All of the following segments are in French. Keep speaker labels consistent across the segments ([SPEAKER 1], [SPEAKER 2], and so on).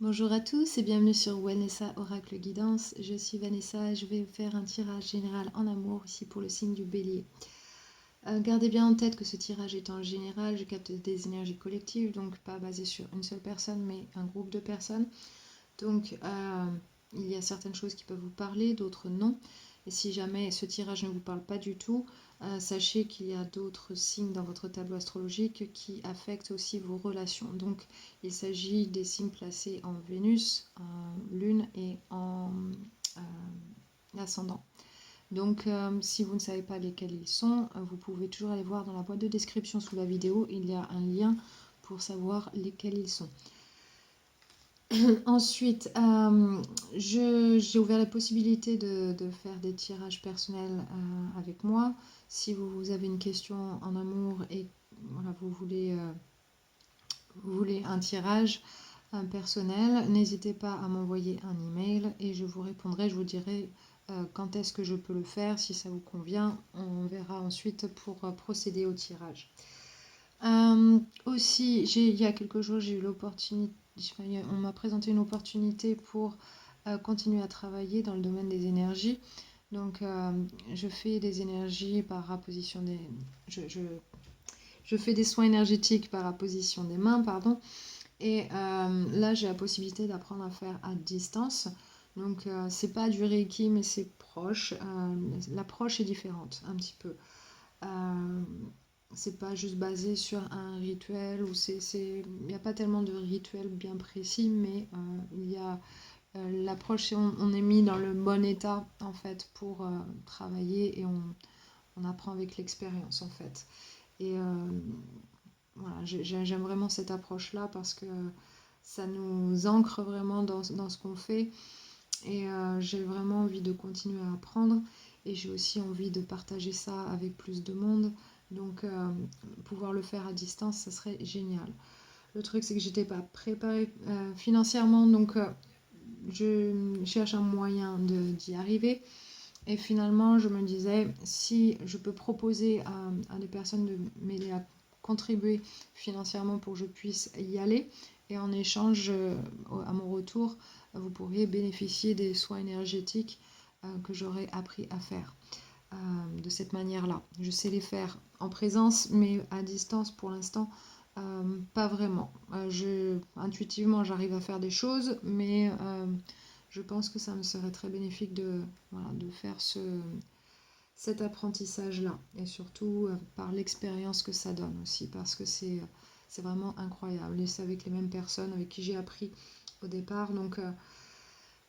[SPEAKER 1] Bonjour à tous et bienvenue sur Vanessa Oracle Guidance. Je suis Vanessa et je vais faire un tirage général en amour ici pour le signe du Bélier. Gardez bien en tête que ce tirage est en général, je capte des énergies collectives, donc pas basé sur une seule personne mais un groupe de personnes. Donc il y a certaines choses qui peuvent vous parler, d'autres non. Et si jamais ce tirage ne vous parle pas du tout, sachez qu'il y a d'autres signes dans votre tableau astrologique qui affectent aussi vos relations. Donc il s'agit des signes placés en Vénus, en Lune et en ascendant. Donc si vous ne savez pas lesquels ils sont, vous pouvez toujours aller voir dans la boîte de description sous la vidéo, il y a un lien pour savoir lesquels ils sont. Ensuite, j'ai ouvert la possibilité de faire des tirages personnels avec moi. Si vous avez une question en amour et voilà, vous voulez un tirage personnel, n'hésitez pas à m'envoyer un email et je vous répondrai, je vous dirai quand est-ce que je peux le faire, si ça vous convient. On verra ensuite pour procéder au tirage. Aussi, il y a quelques jours, j'ai eu l'opportunité, on m'a présenté une opportunité pour continuer à travailler dans le domaine des énergies. Donc, je fais des énergies par apposition des... Je fais des soins énergétiques par apposition des mains, pardon. Et là, j'ai la possibilité d'apprendre à faire à distance. Donc, c'est pas du Reiki, mais c'est proche. L'approche est différente, un petit peu. C'est pas juste basé sur un rituel ou il n'y a pas tellement de rituels bien précis, mais il y a l'approche, on est mis dans le bon état en fait pour travailler et on apprend avec l'expérience en fait. Et voilà, j'aime vraiment cette approche là parce que ça nous ancre vraiment dans ce qu'on fait et j'ai vraiment envie de continuer à apprendre et j'ai aussi envie de partager ça avec plus de monde. Donc pouvoir le faire à distance, ça serait génial. Le truc, c'est que j'étais pas préparée financièrement, donc je cherche un moyen d'y arriver. Et finalement, je me disais, si je peux proposer à des personnes de m'aider à contribuer financièrement pour que je puisse y aller, et en échange, à mon retour, vous pourriez bénéficier des soins énergétiques que j'aurais appris à faire de cette manière-là. Je sais les faire en présence, mais à distance pour l'instant, pas vraiment. Intuitivement, j'arrive à faire des choses, mais je pense que ça me serait très bénéfique voilà, de faire cet apprentissage-là. Et surtout par l'expérience que ça donne aussi, parce que c'est vraiment incroyable. Et c'est avec les mêmes personnes avec qui j'ai appris au départ. Donc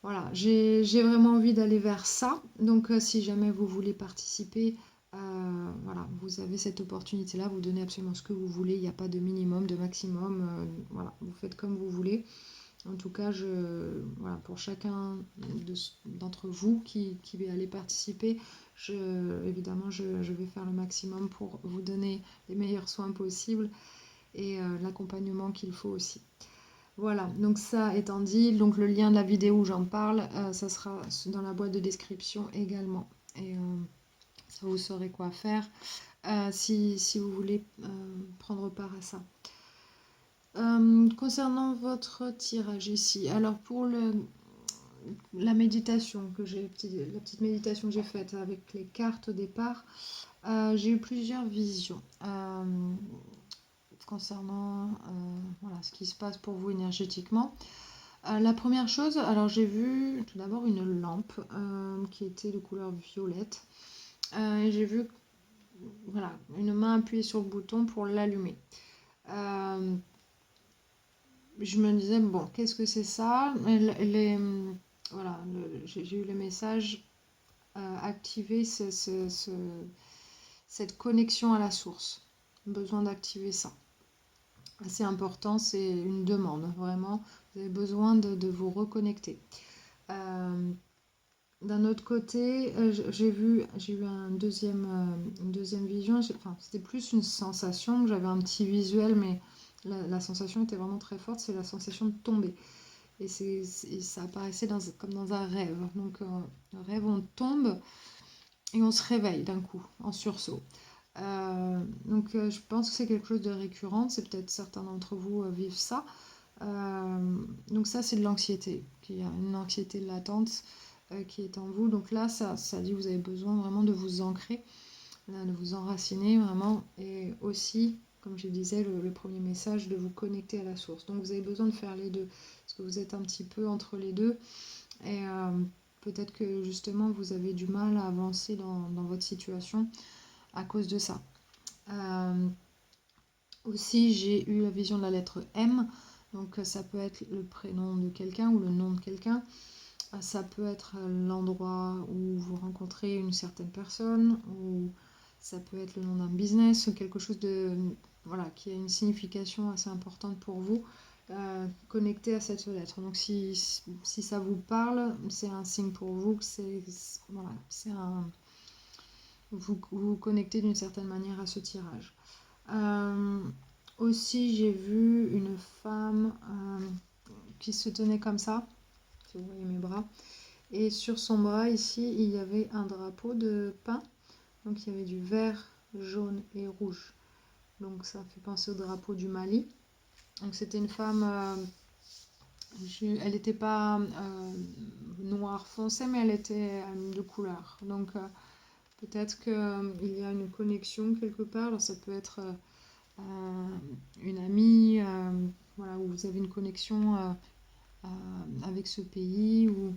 [SPEAKER 1] voilà, j'ai vraiment envie d'aller vers ça. Donc si jamais vous voulez participer, voilà, vous avez cette opportunité-là, vous donnez absolument ce que vous voulez, il n'y a pas de minimum, de maximum, voilà, vous faites comme vous voulez. En tout cas, voilà, pour chacun d'entre vous qui va aller participer, évidemment, je vais faire le maximum pour vous donner les meilleurs soins possibles et l'accompagnement qu'il faut aussi. Voilà, donc ça étant dit, donc le lien de la vidéo où j'en parle, ça sera dans la boîte de description également. Et ça vous saurez quoi faire si vous voulez prendre part à ça. Concernant votre tirage ici, alors pour la méditation la petite méditation que j'ai faite avec les cartes au départ, j'ai eu plusieurs visions concernant voilà, ce qui se passe pour vous énergétiquement. La première chose, alors j'ai vu tout d'abord une lampe qui était de couleur violette. Et j'ai vu voilà, une main appuyée sur le bouton pour l'allumer. Je me disais, bon, qu'est-ce que c'est ça? Voilà, j'ai eu le message activer cette connexion à la source. Besoin d'activer ça. C'est important, c'est une demande, vraiment. Vous avez besoin de vous reconnecter. D'un autre côté, j'ai eu une deuxième vision. Enfin, c'était plus une sensation. J'avais un petit visuel, mais la sensation était vraiment très forte. C'est la sensation de tomber. Et ça apparaissait comme dans un rêve. Donc, un rêve, on tombe et on se réveille d'un coup, en sursaut. Donc, je pense que c'est quelque chose de récurrent. C'est peut-être certains d'entre vous vivent ça. Donc ça, c'est de l'anxiété. Il y a une anxiété latente qui est en vous. Donc là, ça dit que vous avez besoin vraiment de vous ancrer, de vous enraciner vraiment. Et aussi, comme je disais, le premier message, de vous connecter à la source. Donc vous avez besoin de faire les deux. Parce que vous êtes un petit peu entre les deux. Et peut-être que justement, vous avez du mal à avancer dans votre situation à cause de ça. Aussi, j'ai eu la vision de la lettre M. Donc ça peut être le prénom de quelqu'un ou le nom de quelqu'un. Ça peut être l'endroit où vous rencontrez une certaine personne, ou ça peut être le nom d'un business, ou quelque chose de, voilà, qui a une signification assez importante pour vous, connecté à cette lettre. Donc si ça vous parle, c'est un signe pour vous que voilà, vous vous connectez d'une certaine manière à ce tirage. Aussi, j'ai vu une femme qui se tenait comme ça, si vous voyez mes bras, et sur son bras ici, il y avait un drapeau de pin, donc il y avait du vert, jaune et rouge. Donc ça fait penser au drapeau du Mali. Donc c'était une femme, elle n'était pas noire foncé, mais elle était de couleur. Donc peut-être qu'il y a une connexion quelque part. Alors ça peut être une amie, voilà, où vous avez une connexion avec ce pays, ou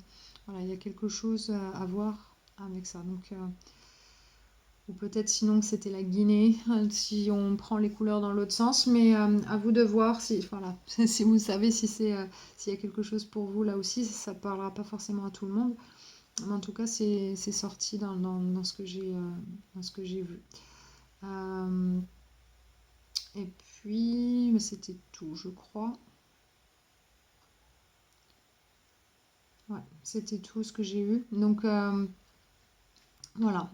[SPEAKER 1] voilà, il y a quelque chose à voir avec ça. Donc, ou peut-être sinon que c'était la Guinée, si on prend les couleurs dans l'autre sens, mais à vous de voir si, voilà, si vous savez si s'il y a quelque chose pour vous là aussi, ça ne parlera pas forcément à tout le monde. Mais en tout cas, c'est sorti dans ce que j'ai vu. Et puis, c'était tout, je crois. Ouais, c'était tout ce que j'ai eu. Donc, voilà,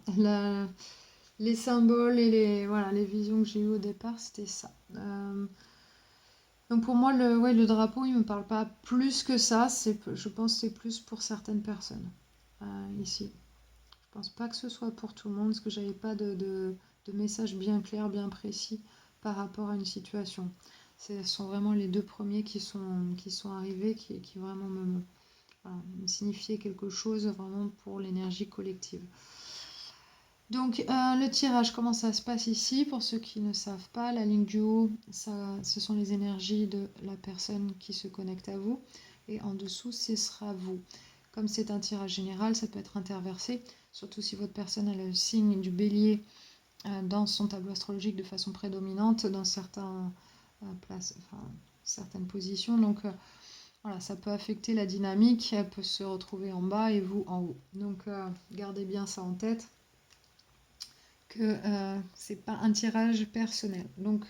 [SPEAKER 1] les symboles et voilà, les visions que j'ai eues au départ, c'était ça. Donc pour moi, le drapeau, il ne me parle pas plus que ça. Je pense que c'est plus pour certaines personnes ici. Je pense pas que ce soit pour tout le monde, parce que j'avais pas de message bien clair, bien précis par rapport à une situation. Ce sont vraiment les deux premiers qui sont arrivés, qui vraiment me signifiaient quelque chose vraiment pour l'énergie collective. Donc le tirage, comment ça se passe ici? Pour ceux qui ne savent pas, la ligne du haut, ce sont les énergies de la personne qui se connecte à vous. Et en dessous, ce sera vous. Comme c'est un tirage général, ça peut être interversé, surtout si votre personne a le signe du bélier dans son tableau astrologique de façon prédominante dans certaines positions. Donc voilà, ça peut affecter la dynamique, elle peut se retrouver en bas et vous en haut. Donc gardez bien ça en tête, que c'est pas un tirage personnel. Donc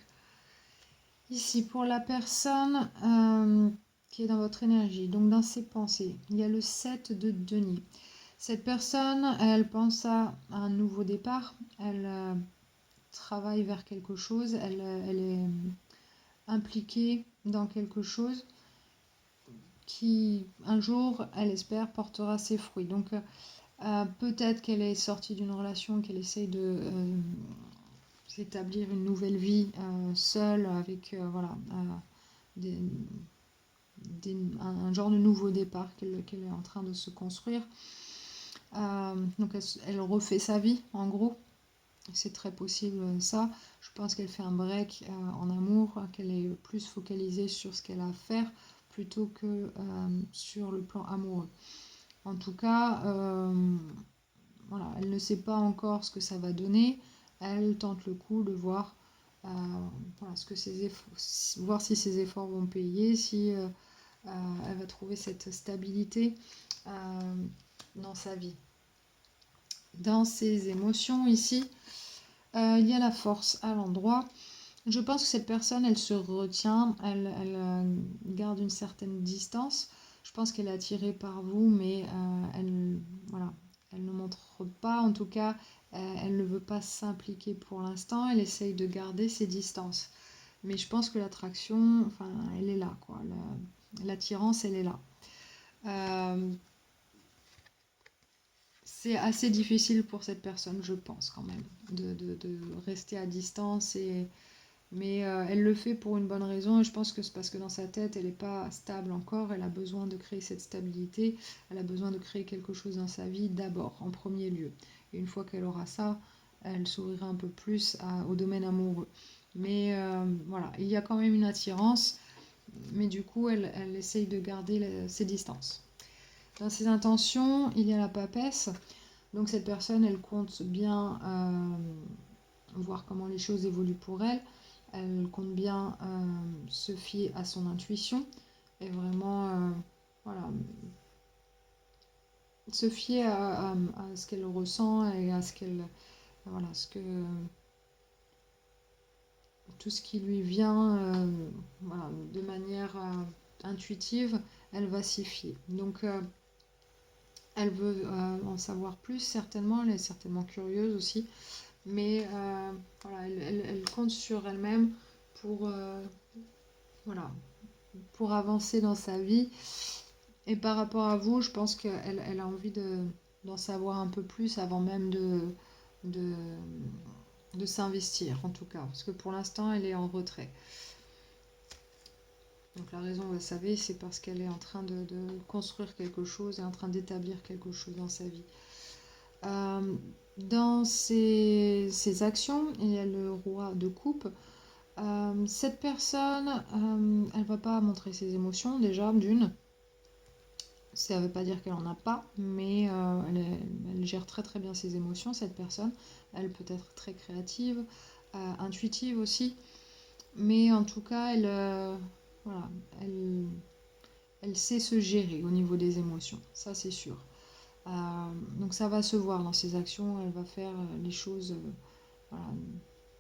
[SPEAKER 1] ici pour la personne qui est dans votre énergie, donc dans ses pensées, il y a le 7 de denier. Cette personne, elle pense à un nouveau départ, elle travaille vers quelque chose, elle est impliquée dans quelque chose qui un jour, elle espère, portera ses fruits. Donc peut-être qu'elle est sortie d'une relation, qu'elle essaye de s'établir une nouvelle vie seule, avec voilà, un genre de nouveau départ qu'elle est en train de se construire. Donc elle refait sa vie, en gros. C'est très possible ça. Je pense qu'elle fait un break en amour, qu'elle est plus focalisée sur ce qu'elle a à faire plutôt que sur le plan amoureux. En tout cas, voilà, elle ne sait pas encore ce que ça va donner. Elle tente le coup de voir, voilà, voir si ses efforts vont payer, si elle va trouver cette stabilité dans sa vie. Dans ses émotions ici, il y a la force à l'endroit. Je pense que cette personne, elle se retient, elle garde une certaine distance. Je pense qu'elle est attirée par vous, mais voilà, elle ne montre pas, en tout cas, elle ne veut pas s'impliquer pour l'instant. Elle essaye de garder ses distances. Mais je pense que l'attraction, enfin, elle est là, quoi. L'attirance, elle est là. C'est assez difficile pour cette personne, je pense, quand même, de rester à distance et Mais elle le fait pour une bonne raison et je pense que c'est parce que dans sa tête, elle n'est pas stable encore. Elle a besoin de créer cette stabilité. Elle a besoin de créer quelque chose dans sa vie d'abord, en premier lieu. Et une fois qu'elle aura ça, elle s'ouvrira un peu plus au domaine amoureux. Mais voilà, il y a quand même une attirance. Mais du coup, elle essaye de garder ses distances. Dans ses intentions, il y a la papesse. Donc cette personne, elle compte bien voir comment les choses évoluent pour elle. Elle compte bien se fier à son intuition et vraiment voilà, se fier à ce qu'elle ressent et à ce qu'elle voilà, tout ce qui lui vient voilà, de manière intuitive, elle va s'y fier. Donc elle veut en savoir plus certainement, elle est certainement curieuse aussi, mais voilà, elle compte sur elle-même pour voilà, pour avancer dans sa vie. Et par rapport à vous, je pense qu'elle a envie d'en savoir un peu plus avant même de, de s'investir, en tout cas. Parce que pour l'instant, elle est en retrait. Donc la raison, vous le savez, c'est parce qu'elle est en train de construire quelque chose et en train d'établir quelque chose dans sa vie. Dans ses actions, il y a le roi de coupe. Cette personne, elle ne va pas montrer ses émotions déjà, d'une. Ça ne veut pas dire qu'elle n'en a pas, mais elle gère très très bien ses émotions, cette personne. Elle peut être très créative, intuitive aussi, mais en tout cas, voilà, elle sait se gérer au niveau des émotions, ça c'est sûr. Donc ça va se voir dans ses actions, elle va faire les choses voilà,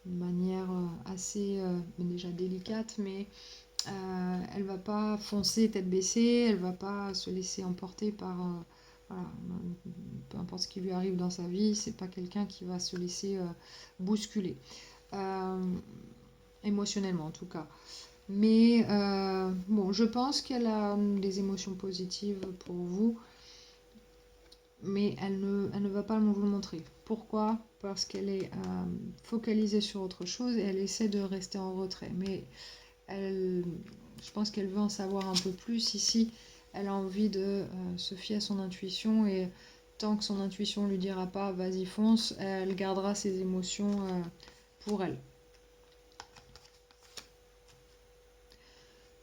[SPEAKER 1] de manière assez déjà délicate, mais elle va pas foncer tête baissée, elle va pas se laisser emporter par voilà, peu importe ce qui lui arrive dans sa vie, c'est pas quelqu'un qui va se laisser bousculer émotionnellement en tout cas. Mais bon, je pense qu'elle a des émotions positives pour vous, mais elle ne va pas vous le montrer. Pourquoi? Parce qu'elle est focalisée sur autre chose et elle essaie de rester en retrait. Mais je pense qu'elle veut en savoir un peu plus ici. Elle a envie de se fier à son intuition et tant que son intuition lui dira pas vas-y fonce, elle gardera ses émotions pour elle.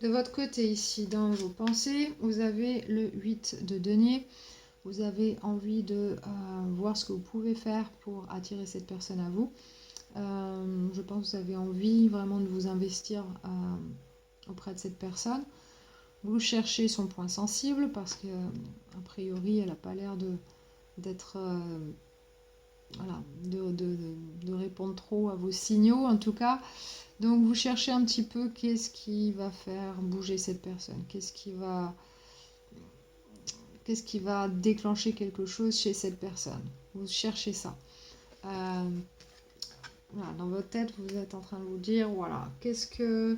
[SPEAKER 1] De votre côté ici, dans vos pensées, vous avez le 8 de denier. Vous avez envie de voir ce que vous pouvez faire pour attirer cette personne à vous. Je pense que vous avez envie vraiment de vous investir auprès de cette personne. Vous cherchez son point sensible parce que a priori elle n'a pas l'air d'être voilà, de répondre trop à vos signaux en tout cas. Donc vous cherchez un petit peu qu'est-ce qui va faire bouger cette personne, qu'est-ce qui va déclencher quelque chose chez cette personne. Vous cherchez ça. Voilà, dans votre tête, vous êtes en train de vous dire, voilà, qu'est-ce que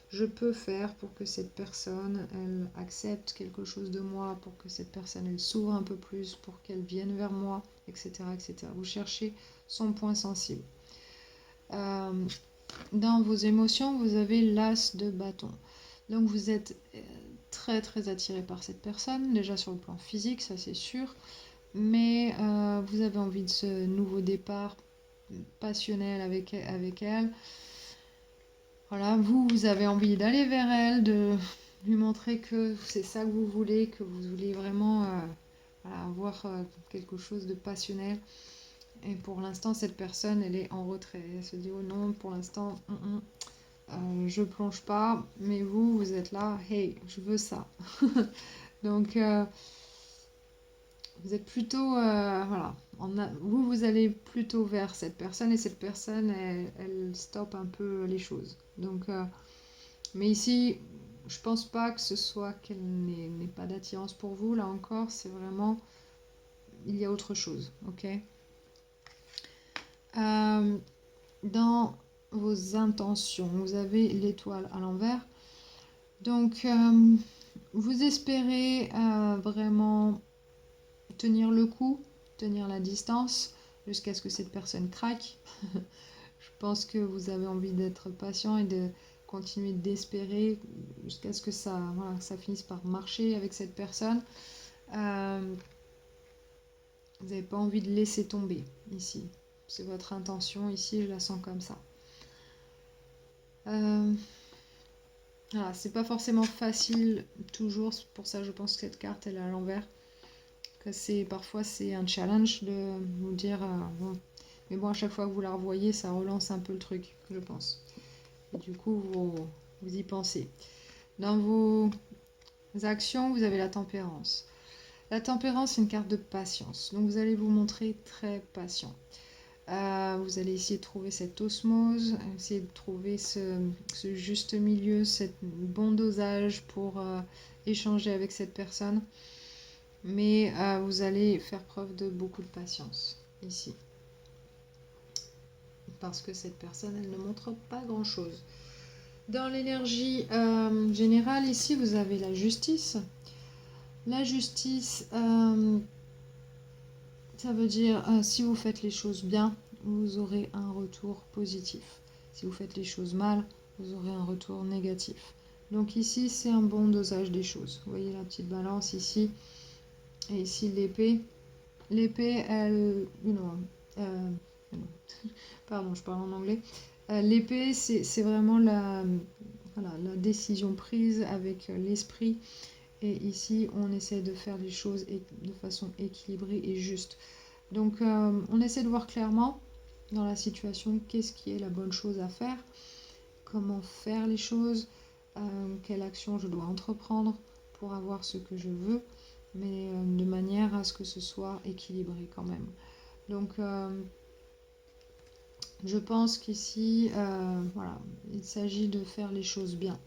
[SPEAKER 1] je peux faire pour que cette personne, elle accepte quelque chose de moi, pour que cette personne, elle s'ouvre un peu plus, pour qu'elle vienne vers moi, etc., etc. Vous cherchez son point sensible. Dans vos émotions, vous avez l'as de bâton. Donc vous êtes très très attiré par cette personne, déjà sur le plan physique, ça c'est sûr, mais vous avez envie de ce nouveau départ passionnel avec elle. Voilà, vous avez envie d'aller vers elle, de lui montrer que c'est ça que vous voulez vraiment voilà, avoir quelque chose de passionnel. Et pour l'instant, cette personne, elle est en retrait. Elle se dit, oh non, pour l'instant, je plonge pas. Mais vous êtes là, hey, je veux ça. Donc, vous êtes plutôt, voilà, vous allez plutôt vers cette personne et cette personne, elle stoppe un peu les choses. Donc, mais ici, je pense pas que ce soit qu'elle n'ait pas d'attirance pour vous. Là encore, c'est vraiment, il y a autre chose, ok. Dans vos intentions, vous avez l'étoile à l'envers. Donc, vous espérez vraiment tenir le coup, tenir la distance, jusqu'à ce que cette personne craque. Je pense que vous avez envie d'être patient et de continuer d'espérer jusqu'à ce que ça, voilà, que ça finisse par marcher avec cette personne. Vous n'avez pas envie de laisser tomber ici. C'est votre intention ici, je la sens comme ça. Voilà, c'est pas forcément facile toujours, c'est pour ça je pense que cette carte elle est à l'envers. Parfois c'est un challenge de vous dire bon. Mais bon, à chaque fois que vous la revoyez, ça relance un peu le truc, je pense. Et du coup, vous y pensez. Dans vos actions, vous avez la tempérance. La tempérance, c'est une carte de patience. Donc vous allez vous montrer très patient. Vous allez essayer de trouver cette osmose, essayer de trouver ce juste milieu, ce bon dosage pour échanger avec cette personne. Mais vous allez faire preuve de beaucoup de patience ici. Parce que cette personne, elle ne montre pas grand-chose. Dans l'énergie générale, ici, vous avez la justice. La justice, ça veut dire si vous faites les choses bien, vous aurez un retour positif. Si vous faites les choses mal, vous aurez un retour négatif. Donc ici, c'est un bon dosage des choses. Vous voyez la petite balance ici. Et ici, l'épée. L'épée, elle... pardon, je parle en anglais. L'épée, c'est vraiment la décision prise avec l'esprit. Et ici, on essaie de faire les choses de façon équilibrée et juste. Donc, on essaie de voir clairement dans la situation qu'est-ce qui est la bonne chose à faire, comment faire les choses, quelle action je dois entreprendre pour avoir ce que je veux, mais de manière à ce que ce soit équilibré quand même. Donc, je pense qu'ici, voilà, il s'agit de faire les choses bien.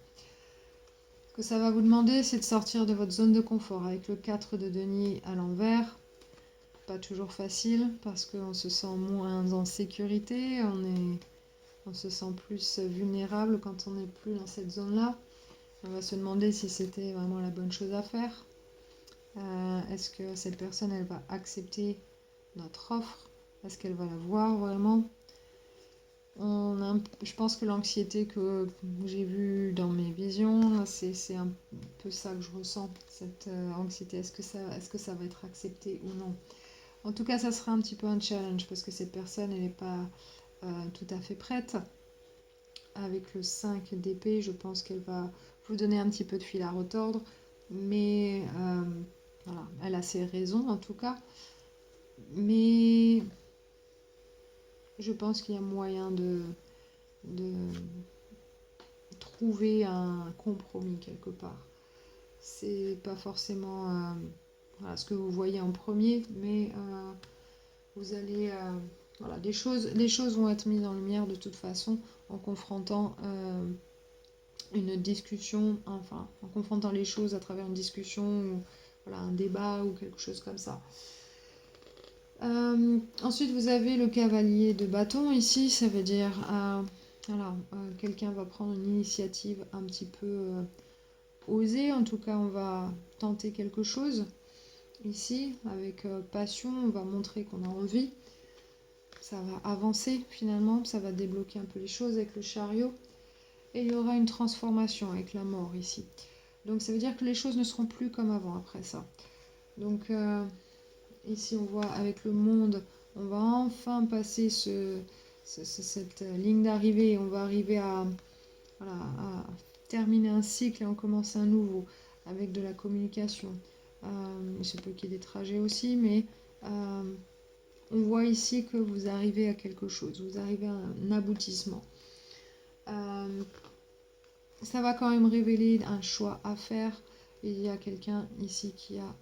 [SPEAKER 1] Ce que ça va vous demander, c'est de sortir de votre zone de confort avec le 4 de denier à l'envers. Pas toujours facile parce qu'on se sent moins en sécurité, on se sent plus vulnérable quand on n'est plus dans cette zone-là. On va se demander si c'était vraiment la bonne chose à faire. Est-ce que cette personne, elle va accepter notre offre? Est-ce qu'elle va la voir vraiment? Je pense que l'anxiété que j'ai vue dans mes visions, c'est un peu ça que je ressens, cette anxiété. Est-ce que ça va être accepté ou non? En tout cas, ça sera un petit peu un challenge parce que cette personne, elle n'est pas tout à fait prête. Avec le 5 d'épée, je pense qu'elle va vous donner un petit peu de fil à retordre, mais voilà, elle a ses raisons en tout cas. Mais je pense qu'il y a moyen de trouver un compromis quelque part. C'est pas forcément voilà, ce que vous voyez en premier, mais vous allez voilà, les choses vont être mises en lumière de toute façon en confrontant une discussion, enfin en confrontant les choses à travers une discussion ou voilà, un débat ou quelque chose comme ça. Ensuite, vous avez le cavalier de bâton ici, ça veut dire voilà, quelqu'un va prendre une initiative un petit peu osée, en tout cas on va tenter quelque chose ici, avec passion, on va montrer qu'on a envie, ça va avancer finalement, ça va débloquer un peu les choses avec le chariot, et il y aura une transformation avec la mort ici. Donc ça veut dire que les choses ne seront plus comme avant après ça. Donc ici on voit avec le monde, on va enfin passer cette ligne d'arrivée, on va arriver voilà, à terminer un cycle et en commencer un nouveau avec de la communication. Il se peut qu'il y ait des trajets aussi, mais on voit ici que vous arrivez à quelque chose, vous arrivez à un aboutissement. Ça va quand même révéler un choix à faire. Il y a quelqu'un ici qui a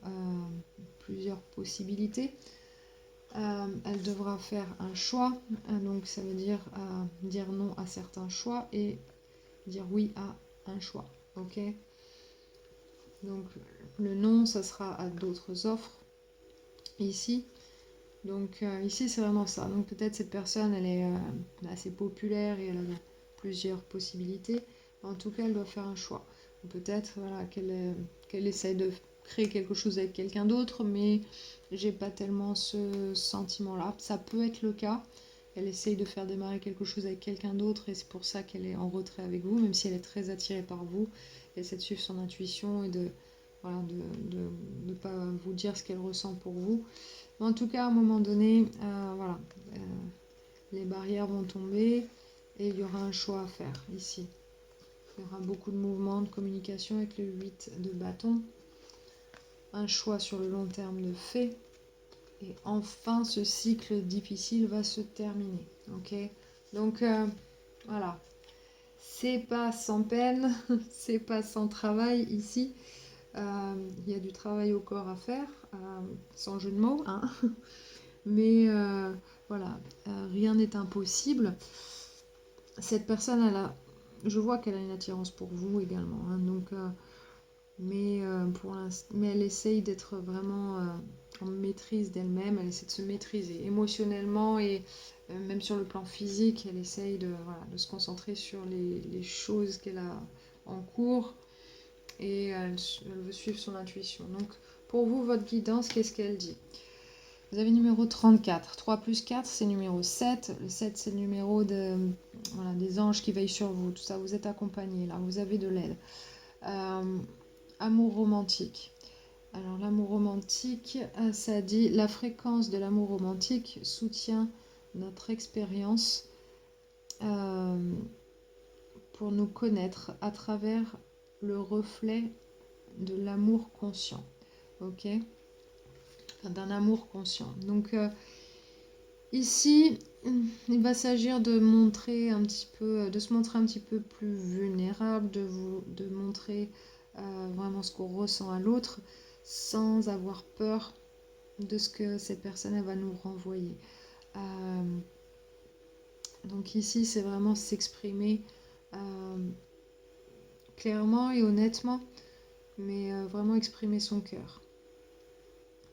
[SPEAKER 1] plusieurs possibilités. Elle devra faire un choix, donc ça veut dire dire non à certains choix et dire oui à un choix. Ok. Donc le non, ça sera à d'autres offres ici. Donc ici c'est vraiment ça. Donc peut-être cette personne elle est assez populaire et elle a plusieurs possibilités. En tout cas elle doit faire un choix. Ou peut-être voilà, qu'elle essaye de créer quelque chose avec quelqu'un d'autre, mais j'ai pas tellement ce sentiment là. Ça peut être le cas. elle essaye de faire démarrer quelque chose avec quelqu'un d'autre et c'est pour ça qu'elle est en retrait avec vous, même si elle est très attirée par vous. Elle essaie de suivre son intuition et de voilà, de ne pas vous dire ce qu'elle ressent pour vous. Mais en tout cas, à un moment donné, voilà, les barrières vont tomber et il y aura un choix à faire ici. Il y aura beaucoup de mouvements, de communication avec le 8 de bâton. Un choix sur le long terme de fait. Et enfin, ce cycle difficile va se terminer. Ok. Donc, voilà. C'est pas sans peine, c'est pas sans travail ici. Il y a du travail au corps à faire, sans jeu de mots, hein. Mais voilà, rien n'est impossible. Cette personne, je vois qu'elle a une attirance pour vous également, hein, donc, mais elle essaye d'être vraiment en maîtrise d'elle-même, elle essaie de se maîtriser émotionnellement et même sur le plan physique, elle essaye de se concentrer sur les choses qu'elle a en cours et elle veut suivre son intuition. Donc pour vous, votre guidance, qu'est-ce qu'elle dit ? Vous avez le numéro 34. 3 plus 4, c'est le numéro 7. Le 7, c'est le numéro des anges qui veillent sur vous. Tout ça, vous êtes accompagné là, vous avez de l'aide. Amour romantique. Alors l'amour romantique, ça dit la fréquence de l'amour romantique soutient notre expérience pour nous connaître à travers le reflet de l'amour conscient. Ok ? D'un amour conscient. Donc ici, il va s'agir de montrer un petit peu, de se montrer un petit peu plus vulnérable, de montrer vraiment ce qu'on ressent à l'autre, sans avoir peur de ce que cette personne elle va nous renvoyer. Donc ici, c'est vraiment s'exprimer clairement et honnêtement, mais vraiment exprimer son cœur.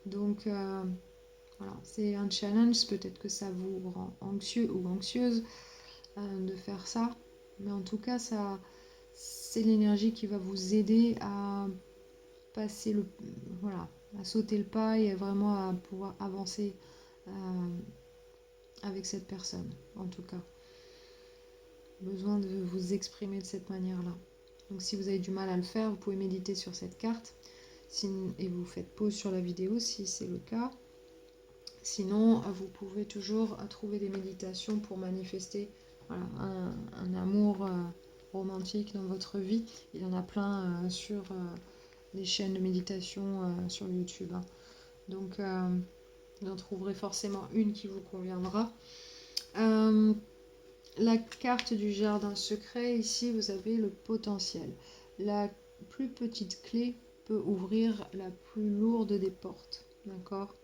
[SPEAKER 1] Donc voilà, c'est un challenge, peut-être que ça vous rend anxieux ou anxieuse de faire ça, mais en tout cas, c'est l'énergie qui va vous aider à passer à sauter le pas et vraiment à pouvoir avancer avec cette personne, en tout cas. Besoin de vous exprimer de cette manière-là. Donc si vous avez du mal à le faire, vous pouvez méditer sur cette carte et vous faites pause sur la vidéo si c'est le cas. Sinon, vous pouvez toujours trouver des méditations pour manifester un amour romantique dans votre vie. Il y en a plein sur les chaînes de méditation sur YouTube. Hein. Donc, vous en trouverez forcément une qui vous conviendra. La carte du jardin secret, ici, vous avez le potentiel. La plus petite clé peut ouvrir la plus lourde des portes. D'accord ?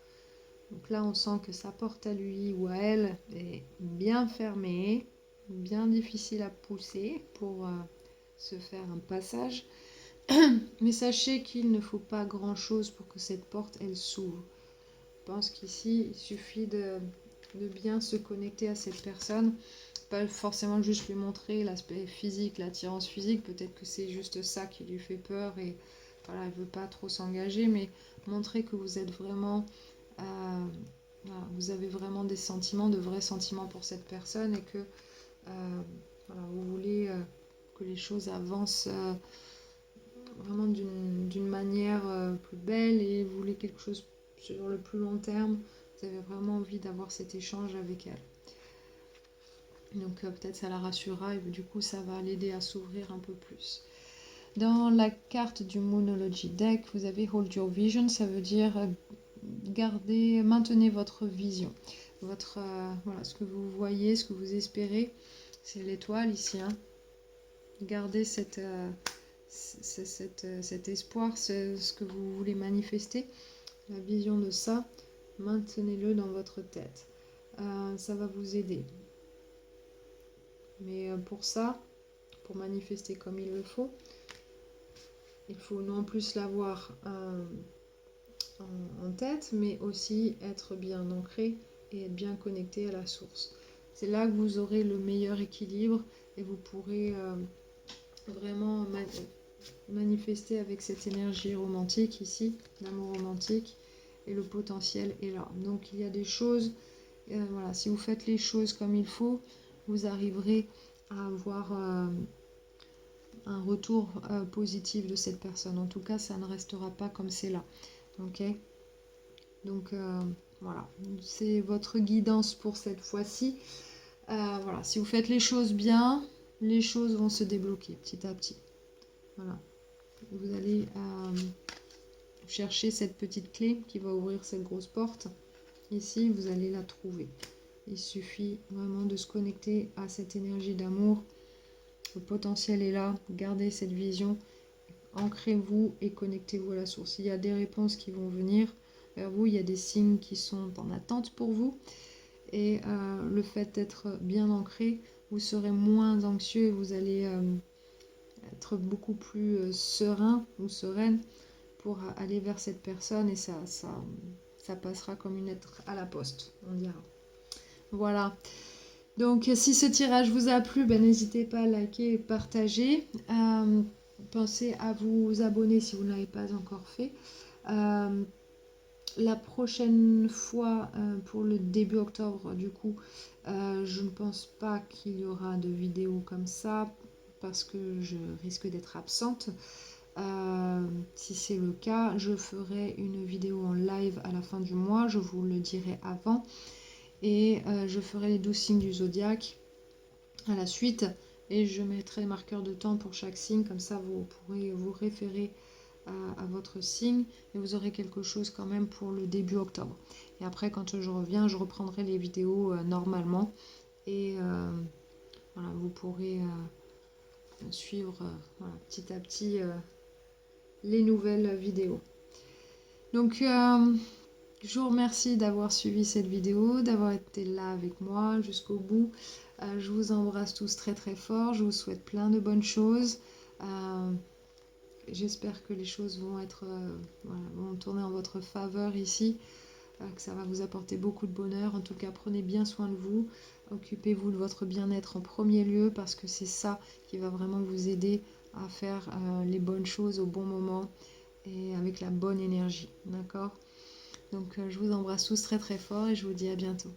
[SPEAKER 1] Donc là, on sent que sa porte à lui ou à elle est bien fermée, bien difficile à pousser pour se faire un passage. Mais sachez qu'il ne faut pas grand-chose pour que cette porte, elle s'ouvre. Je pense qu'ici, il suffit de bien se connecter à cette personne. Pas forcément juste lui montrer l'aspect physique, l'attirance physique. Peut-être que c'est juste ça qui lui fait peur et voilà, elle ne veut pas trop s'engager. Mais montrer que vous êtes vraiment... voilà, vous avez vraiment des sentiments, de vrais sentiments pour cette personne et que vous voulez que les choses avancent vraiment d'une manière plus belle et vous voulez quelque chose sur le plus long terme. Vous avez vraiment envie d'avoir cet échange avec elle. Donc peut-être ça la rassurera et du coup ça va l'aider à s'ouvrir un peu plus. Dans la carte du Moonology Deck, vous avez Hold Your Vision, ça veut dire maintenez votre vision. Ce que vous voyez, ce que vous espérez, c'est l'étoile ici. Hein. Gardez cet espoir, ce que vous voulez manifester, la vision de ça, maintenez-le dans votre tête. Ça va vous aider. Mais pour ça, pour manifester comme il le faut, il faut non plus l'avoir en tête, mais aussi être bien ancré et être bien connecté à la source. C'est là que vous aurez le meilleur équilibre et vous pourrez vraiment manifester avec cette énergie romantique ici, l'amour romantique, et le potentiel est là. Donc il y a des choses voilà, si vous faites les choses comme il faut, vous arriverez à avoir un retour positif de cette personne. En tout cas, ça ne restera pas comme c'est là. Ok? Donc voilà, c'est votre guidance pour cette fois-ci. Voilà, si vous faites les choses bien, les choses vont se débloquer petit à petit. Voilà. Vous allez chercher cette petite clé qui va ouvrir cette grosse porte. Ici, vous allez la trouver. Il suffit vraiment de se connecter à cette énergie d'amour. Le potentiel est là. Gardez cette vision. Ancrez-vous et connectez-vous à la source. Il y a des réponses qui vont venir vers vous. Il y a des signes qui sont en attente pour vous. Et le fait d'être bien ancré, vous serez moins anxieux et vous allez être beaucoup plus serein ou sereine pour aller vers cette personne. Et ça passera comme une lettre à la poste, on dira. Voilà. Donc si ce tirage vous a plu, n'hésitez pas à liker et partager. Pensez à vous abonner si vous ne l'avez pas encore fait. La prochaine fois, pour le début octobre, du coup, je ne pense pas qu'il y aura de vidéo comme ça parce que je risque d'être absente. Si c'est le cas, je ferai une vidéo en live à la fin du mois, je vous le dirai avant. Et je ferai les 12 signes du zodiaque à la suite. Et je mettrai les marqueurs de temps pour chaque signe, comme ça vous pourrez vous référer à votre signe et vous aurez quelque chose quand même pour le début octobre. Et après, quand je reviens, je reprendrai les vidéos normalement et voilà, vous pourrez suivre voilà, petit à petit les nouvelles vidéos. Donc je vous remercie d'avoir suivi cette vidéo, d'avoir été là avec moi jusqu'au bout. Je vous embrasse tous très très fort, je vous souhaite plein de bonnes choses. J'espère que les choses vont être voilà, vont tourner en votre faveur ici, que ça va vous apporter beaucoup de bonheur. En tout cas, prenez bien soin de vous, occupez-vous de votre bien-être en premier lieu parce que c'est ça qui va vraiment vous aider à faire les bonnes choses au bon moment et avec la bonne énergie, d'accord? Donc je vous embrasse tous très très fort et je vous dis à bientôt.